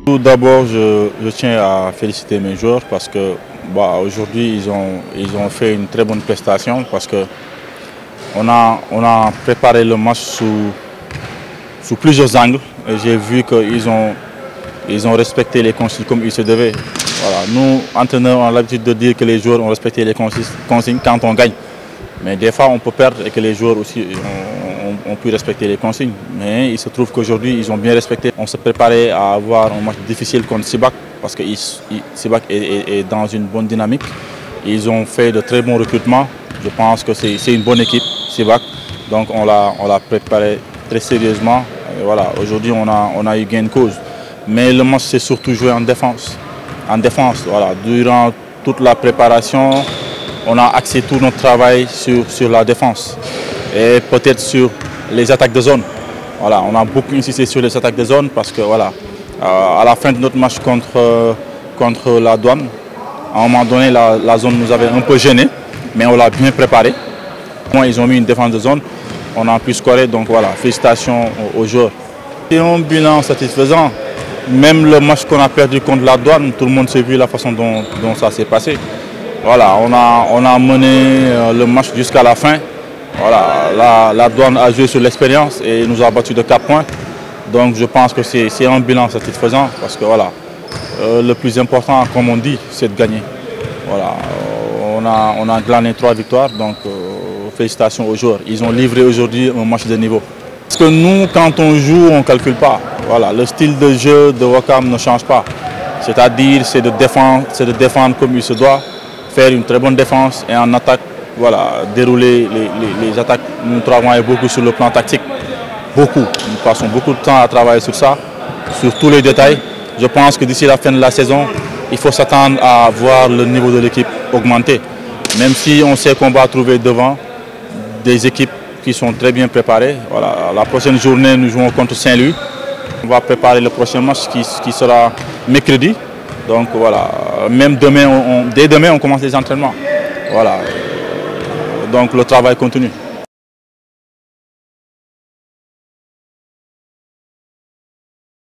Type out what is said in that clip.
Tout d'abord, je tiens à féliciter mes joueurs parce que aujourd'hui ils ont fait une très bonne prestation parce que on a préparé le match sous plusieurs angles et j'ai vu qu'ils ont respecté les consignes comme il se devait. Voilà. Nous, entraîneurs, on a l'habitude de dire que les joueurs ont respecté les consignes quand on gagne. Mais des fois, on peut perdre et que les joueurs aussi ont pu respecter les consignes. Mais il se trouve qu'aujourd'hui, ils ont bien respecté. On se préparait à avoir un match difficile contre Sibac parce que Sibac est dans une bonne dynamique. Ils ont fait de très bons recrutements. Je pense que c'est une bonne équipe, Sibac. Donc on l'a préparé très sérieusement. Voilà. Aujourd'hui, on a eu gain de cause. Mais le match s'est surtout joué en défense. En défense, voilà. Durant toute la préparation, on a axé tout notre travail sur la défense et peut-être sur les attaques de zone. Voilà, on a beaucoup insisté sur les attaques de zone parce que voilà, à la fin de notre match contre la Douane, à un moment donné, la zone nous avait un peu gêné, mais on l'a bien préparé. Ils ont mis une défense de zone, on a pu scorer, donc voilà, félicitations aux joueurs. C'est un bilan satisfaisant. Même le match qu'on a perdu contre la Douane, tout le monde s'est vu la façon dont ça s'est passé. Voilà, on a mené le match jusqu'à la fin. Voilà, la Douane a joué sur l'expérience et nous a battu de 4 points. Donc je pense que c'est un bilan satisfaisant parce que voilà, le plus important, comme on dit, c'est de gagner. Voilà, on a glané 3 victoires, donc félicitations aux joueurs. Ils ont livré aujourd'hui un match de niveau. Parce que nous, quand on joue, on ne calcule pas. Voilà, le style de jeu de Ouakam ne change pas. C'est-à-dire, c'est de défendre comme il se doit, faire une très bonne défense et en attaque, voilà, dérouler les attaques. Nous travaillons beaucoup sur le plan tactique. Beaucoup. Nous passons beaucoup de temps à travailler sur ça, sur tous les détails. Je pense que d'ici la fin de la saison, il faut s'attendre à voir le niveau de l'équipe augmenter. Même si on sait qu'on va trouver devant des équipes qui sont très bien préparées. Voilà, la prochaine journée, nous jouons contre Saint-Louis. On va préparer le prochain match qui sera mercredi. Donc voilà, même demain, dès demain, on commence les entraînements. Voilà. Donc le travail continue.